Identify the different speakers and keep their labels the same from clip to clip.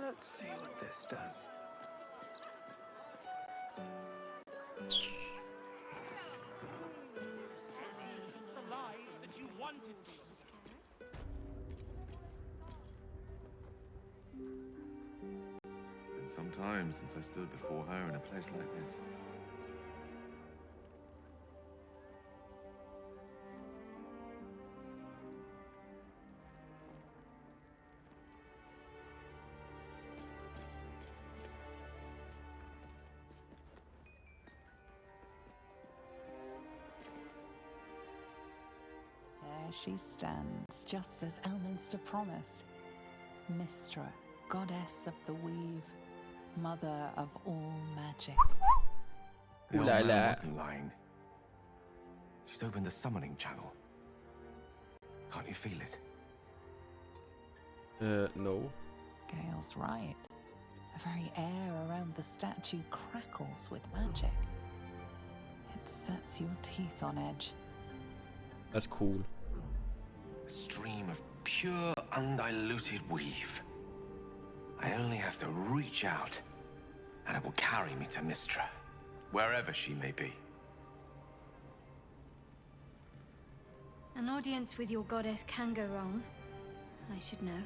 Speaker 1: Let's see what this does.
Speaker 2: It's the life that you wanted for yourself.
Speaker 1: Been some time since I stood before her in a place like this.
Speaker 3: There she stands, just as Elminster promised. Mystra, goddess of the weave, mother of all magic.
Speaker 1: The old man wasn't lying. She's opened the summoning channel. Can't you feel it?
Speaker 4: No.
Speaker 3: Gale's right. The very air around the statue crackles with magic. It sets your teeth on edge.
Speaker 4: That's cool.
Speaker 1: A stream of pure, undiluted weave. I only have to reach out, and it will carry me to Mystra, wherever she may be.
Speaker 5: An audience with your goddess can go wrong. I should know.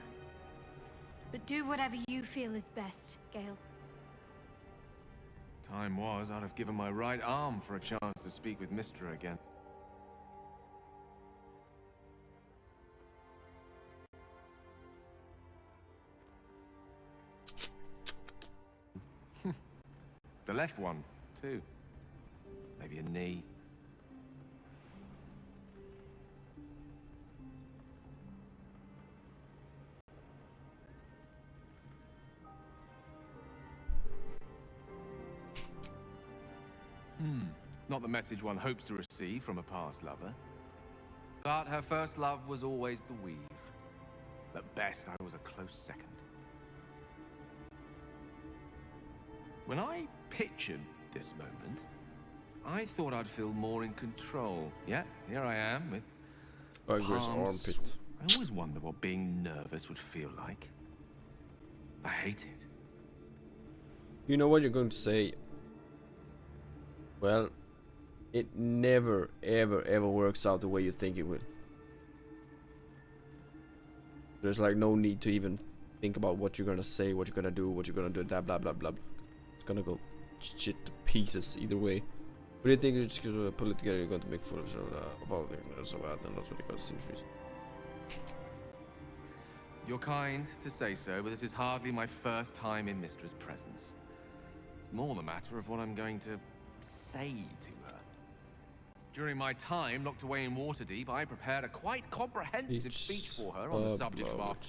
Speaker 5: But do whatever you feel is best, Gale.
Speaker 1: Time was, I'd have given my right arm for a chance to speak with Mystra again. The left one, too. Maybe a knee. Not the message one hopes to receive from a past lover. But her first love was always the weave. At best, I was a close second. When I pictured this moment, I thought I'd feel more in control. Yeah, here I am with
Speaker 4: Ogre's armpit.
Speaker 1: I always wonder what being nervous would feel like. I hate it.
Speaker 4: You know what you're going to say? Well, it never, ever works out the way you think it will. There's like no need to even think about what you're gonna say, what you're gonna do, what you're gonna do, blah blah blah blah. It's gonna go shit to pieces either way. What do you think? You're just gonna pull it together, you're going to make full of all things that are so bad, and that's what it got centuries.
Speaker 1: You're kind to say so, but this is hardly my first time in Mystra's presence. It's more the matter of what I'm going to say to her. During my time locked away in Waterdeep, I prepared a quite comprehensive speech for her on the subject of art.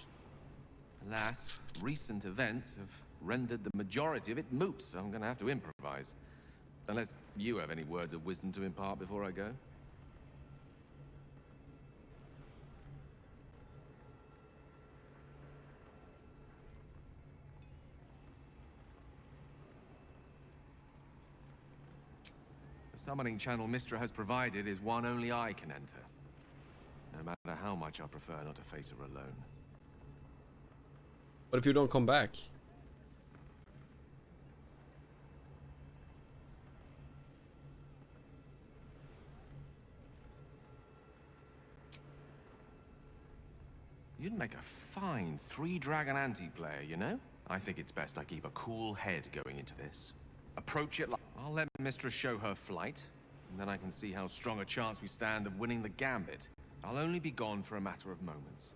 Speaker 1: Alas, recent events have rendered the majority of it moot, so I'm going to have to improvise. Unless you have any words of wisdom to impart before I go. The summoning channel Mystra has provided is one only I can enter. No matter how much I prefer not to face her alone.
Speaker 4: But if you don't come back?
Speaker 1: You'd make a fine 3-dragon anti-player, you know? I think it's best I keep a cool head going into this. Approach it like... I'll let Mystra show her flight, and then I can see how strong a chance we stand of winning the gambit. I'll only be gone for a matter of moments.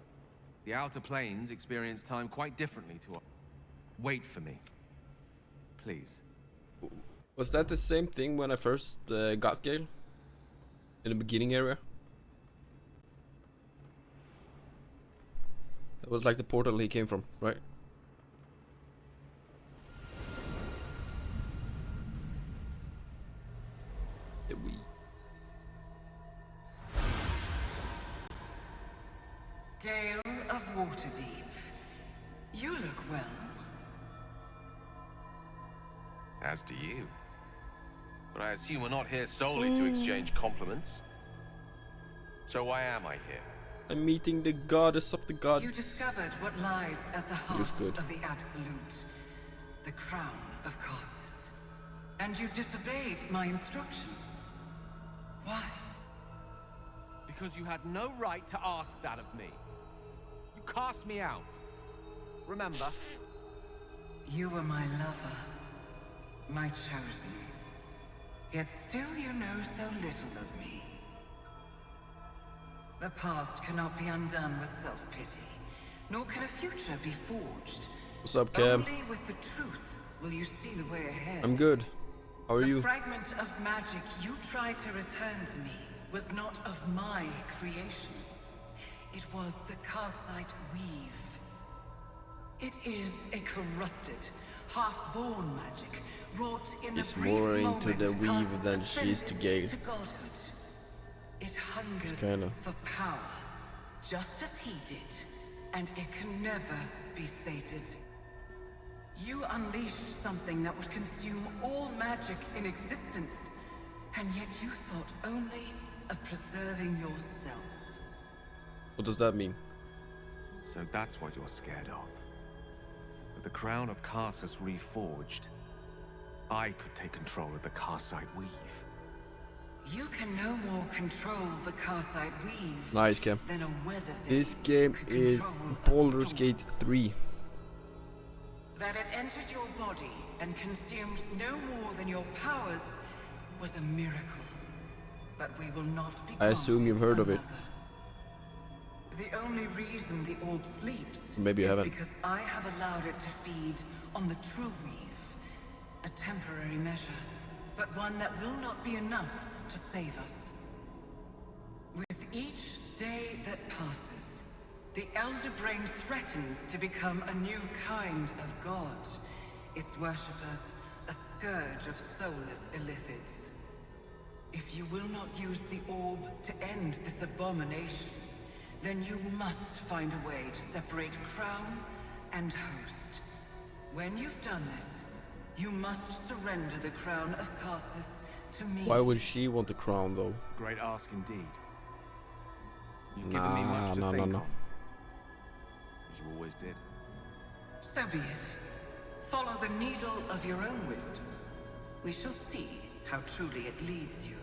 Speaker 1: The Outer Planes experience time quite differently to us. Wait for me. Please.
Speaker 4: Was that the same thing when I first got Gale? In the beginning area? That was like the portal he came from, right?
Speaker 6: Gale of Waterdeep, you look well.
Speaker 1: As do you. But I assume we're not here solely to exchange compliments. So why am I here?
Speaker 4: I'm meeting the goddess of the gods.
Speaker 6: You discovered what lies at the heart
Speaker 4: Feels good.
Speaker 6: of the Absolute, the crown of Karsus. And you disobeyed my instruction. Why?
Speaker 1: Because you had no right to ask that of me. You cast me out. Remember?
Speaker 6: You were my lover, my chosen. Yet still you know so little of me. The past cannot be undone with self-pity, nor can a future be forged.
Speaker 4: What's up, Cam?
Speaker 6: Only with the truth will you see the way ahead.
Speaker 4: I'm good. How are
Speaker 6: The
Speaker 4: you?
Speaker 6: fragment of magic you tried to return to me was not of my creation. It was the Karsite weave. It is a corrupted, half-born magic wrought in
Speaker 4: He's
Speaker 6: the brief
Speaker 4: more into
Speaker 6: moment
Speaker 4: the weave
Speaker 6: Karsus
Speaker 4: than she is to
Speaker 6: ascended
Speaker 4: Gale.
Speaker 6: to godhood. It hungers
Speaker 4: Kinda.
Speaker 6: for power, just as he did, and it can never be sated. You unleashed something that would consume all magic in existence, and yet you thought only of preserving yourself.
Speaker 4: What does that mean?
Speaker 1: So that's what you're scared of. With the crown of Karsus reforged, I could take control of the Karsite weave.
Speaker 6: You can no more control the Karsite weave
Speaker 4: Nice, Cam.
Speaker 6: than a weather
Speaker 4: This
Speaker 6: vane
Speaker 4: game
Speaker 6: could
Speaker 4: is
Speaker 6: control a
Speaker 4: Baldur's
Speaker 6: storm.
Speaker 4: Gate 3.
Speaker 6: That it entered your body and consumed no more than your powers was a miracle. But we will not be
Speaker 4: I assume you've heard of it.
Speaker 6: another. The only reason the orb sleeps
Speaker 4: Maybe you
Speaker 6: is
Speaker 4: haven't.
Speaker 6: because I have allowed it to feed on the true weave. A temporary measure, but one that will not be enough to save us. With each day that passes, the Elder Brain threatens to become a new kind of god. Its worshippers, a scourge of soulless illithids. If you will not use the orb to end this abomination, then you must find a way to separate crown and host. When you've done this, you must surrender the crown of Karsus to me.
Speaker 4: Why would she want the crown though?
Speaker 1: Great ask indeed. You've given me much to
Speaker 4: no,
Speaker 1: think
Speaker 4: no.
Speaker 1: on. As you always did.
Speaker 6: So be it. Follow the needle of your own wisdom. We shall see how truly it leads you.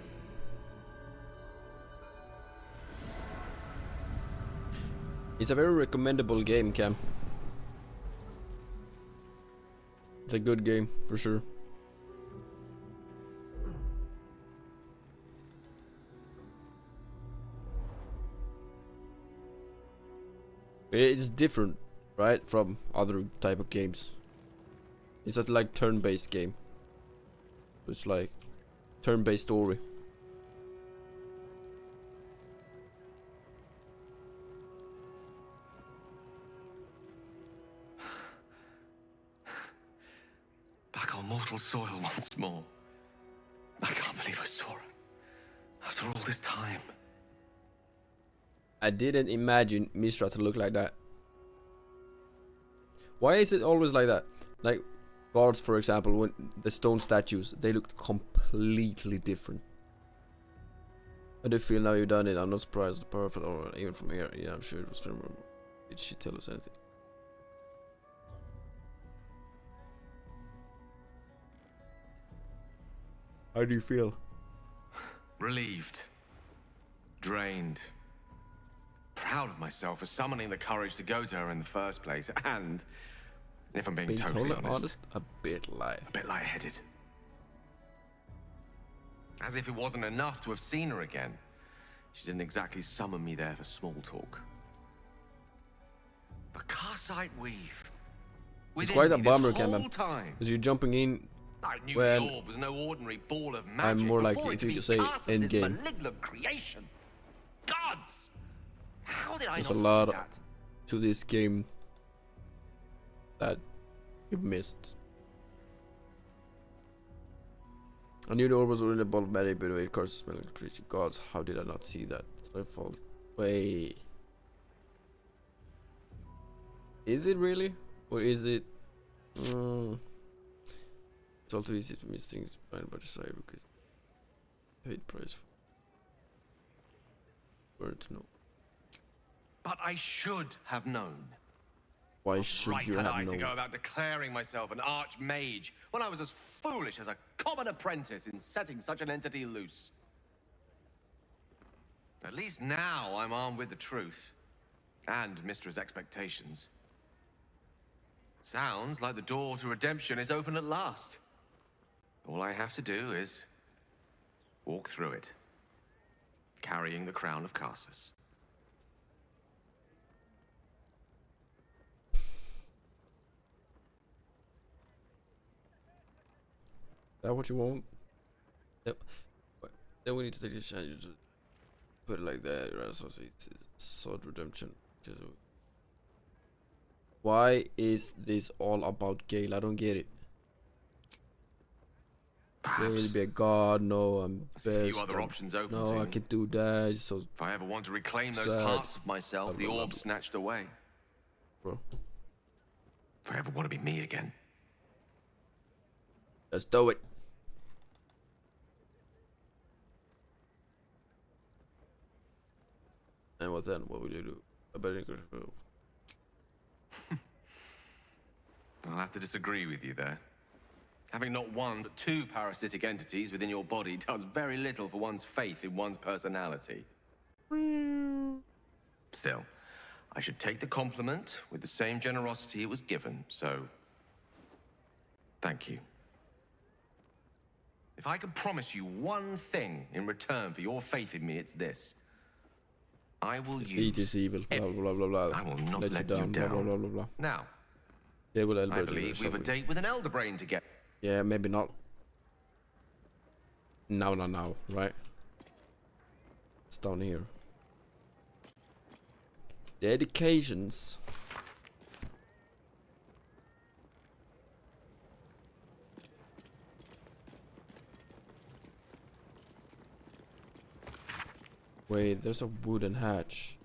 Speaker 4: It's a very recommendable game, Cam. It's a good game, for sure. It's different, right, from other type of games. It's a like turn-based game. It's like turn-based story.
Speaker 1: Back on mortal soil once more. I can't believe I saw it. After all this time.
Speaker 4: I didn't imagine Mishra to look like that. Why is it always like that? Like gods, for example, when the stone statues, they looked completely different. How do you feel now you've done it? I'm not surprised. Perfect, or even from here. Yeah, I'm sure it was from. Did she tell us anything? How do you feel?
Speaker 1: Relieved. Drained. Proud of myself for summoning the courage to go to her in the first place. And, if I'm being totally honest,
Speaker 4: a bit light.
Speaker 1: a bit lightheaded. As if it wasn't enough to have seen her again. She didn't exactly summon me there for small talk. The Karsite weave.
Speaker 4: It's quite a
Speaker 1: Within me
Speaker 4: bummer,
Speaker 1: this whole
Speaker 4: Cam,
Speaker 1: time.
Speaker 4: because you're jumping in.
Speaker 1: I knew
Speaker 4: Well,
Speaker 1: the orb was no ordinary ball of magic.
Speaker 4: I'm more like
Speaker 1: before
Speaker 4: if
Speaker 1: it
Speaker 4: you
Speaker 1: could
Speaker 4: say
Speaker 1: be Karsus's
Speaker 4: endgame.
Speaker 1: malignant creation. Gods! How did I
Speaker 4: There's
Speaker 1: not
Speaker 4: a lot
Speaker 1: see that?
Speaker 4: to this game that you've missed. I knew the orb was already a ball of magic, but of course, smelling creature gods. How did I not see that? It's my fault. Wait. Is it really? Or is it? It's all too easy to miss things blind by the side because paid price for. Burn to know.
Speaker 1: But I should have known.
Speaker 4: Why should
Speaker 1: Right
Speaker 4: you
Speaker 1: had
Speaker 4: have
Speaker 1: I to go
Speaker 4: known?
Speaker 1: about declaring myself an archmage when I was as foolish as a common apprentice in setting such an entity loose? At least now I'm armed with the truth. And Mistra's expectations. Sounds like the door to redemption is open at last. All I have to do is walk through it, carrying the crown of Carsus.
Speaker 4: Is that what you want? Yep. Then we need to take this shot. Put it like that, right? So it's sword redemption. Why is this all about Gale? I don't get it. Gale be a god, no, I'm
Speaker 1: There's a few
Speaker 4: best.
Speaker 1: other options open to
Speaker 4: No, I
Speaker 1: me.
Speaker 4: can do that. It's so
Speaker 1: If I ever want to reclaim those
Speaker 4: sad.
Speaker 1: parts of myself the
Speaker 4: Blah, blah,
Speaker 1: orb
Speaker 4: blah.
Speaker 1: snatched away.
Speaker 4: bro.
Speaker 1: If I ever want to be me again.
Speaker 4: Let's do it. And what then? What will you do? I bet it goes.
Speaker 1: I'll have to disagree with you there. Having not one but two parasitic entities within your body does very little for one's faith in one's personality. Still, I should take the compliment with the same generosity it was given, so thank you. If I could promise you one thing in return for your faith in me, it's this. I will
Speaker 4: Eat is
Speaker 1: use...
Speaker 4: evil. Blah blah blah blah.
Speaker 1: I will not
Speaker 4: Let you
Speaker 1: let
Speaker 4: down.
Speaker 1: you
Speaker 4: Blah blah
Speaker 1: down.
Speaker 4: blah blah blah.
Speaker 1: Now,
Speaker 4: They will elbow
Speaker 1: I
Speaker 4: you,
Speaker 1: believe we
Speaker 4: shall
Speaker 1: have a
Speaker 4: we?
Speaker 1: date with an elder brain to get.
Speaker 4: Yeah, maybe not. Now, right? It's down here. Dedications. Wait, there's a wooden hatch.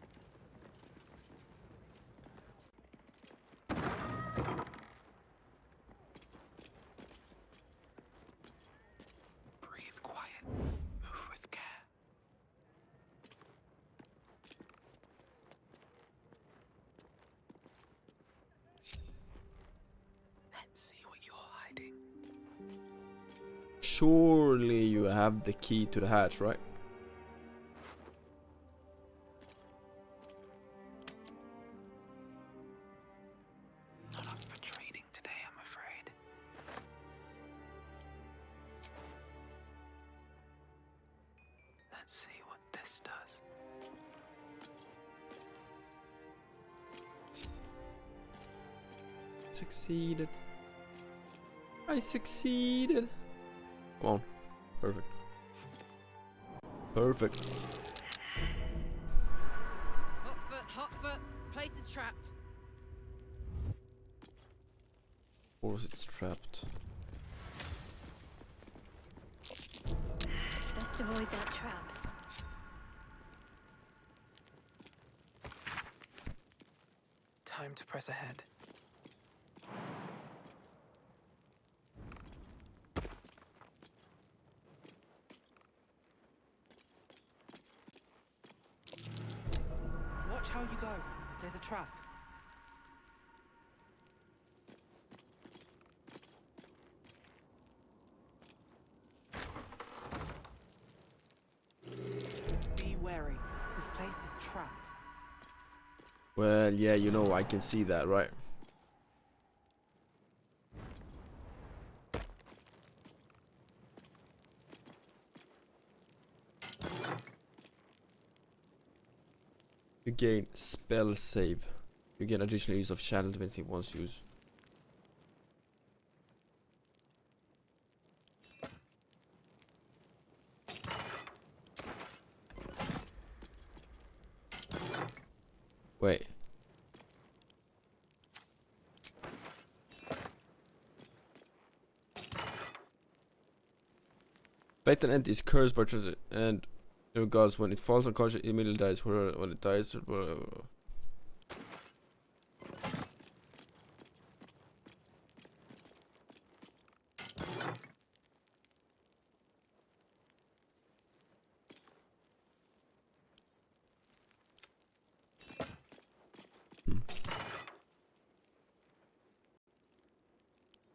Speaker 2: Breathe quiet. Move with care. Let's see what you're hiding.
Speaker 4: Surely you have the key to the hatch, right?
Speaker 2: Not up for trading today, I'm afraid. Let's see what this does.
Speaker 4: Succeeded. I succeeded. Come on. Perfect. Perfect.
Speaker 7: Hot foot. Place is trapped.
Speaker 4: Of course it's trapped.
Speaker 5: Best avoid that trap.
Speaker 2: Time to press ahead. Watch how you go. There's a trap. Be wary. This place is trapped.
Speaker 4: Well, yeah, you know, I can see that, right? You gain spell save. You gain additional use of channel divinity once used. Wait. Fatal entity is cursed by treasure and your gods when it falls unconscious it immediately dies. When it dies,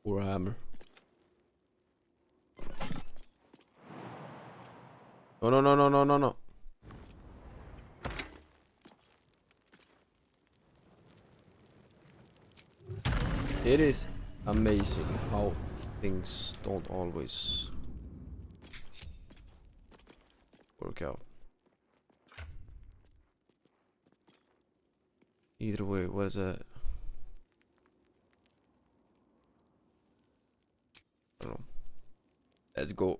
Speaker 4: Or a hammer. No, no, no, no, no, no, no. It is amazing how things don't always work out. Either way, what is that? I don't know. Let's go.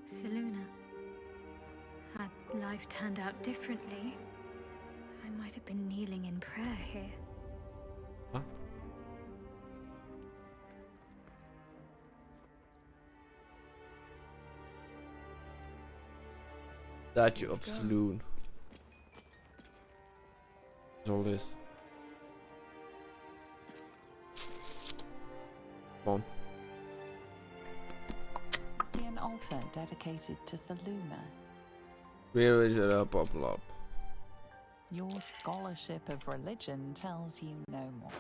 Speaker 5: Seluna. Had life turned out differently, I might have been kneeling in prayer here.
Speaker 4: Huh? Statue of Sloon. What's all this? Come on.
Speaker 3: See an altar dedicated to Seluna.
Speaker 4: Really shut up, up, up.
Speaker 3: Your scholarship of religion tells you no more.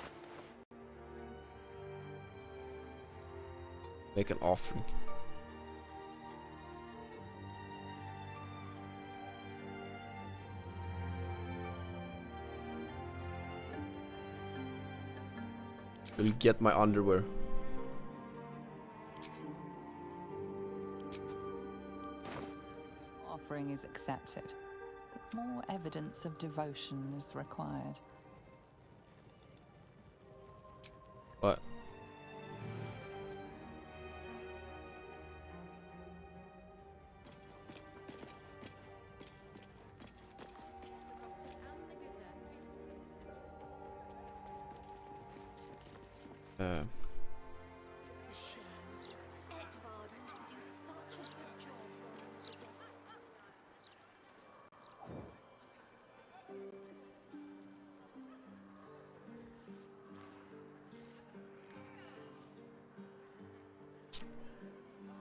Speaker 4: Make an offering. Will get my underwear.
Speaker 3: Offering is accepted, but more evidence of devotion is required.
Speaker 4: What?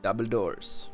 Speaker 4: Double doors.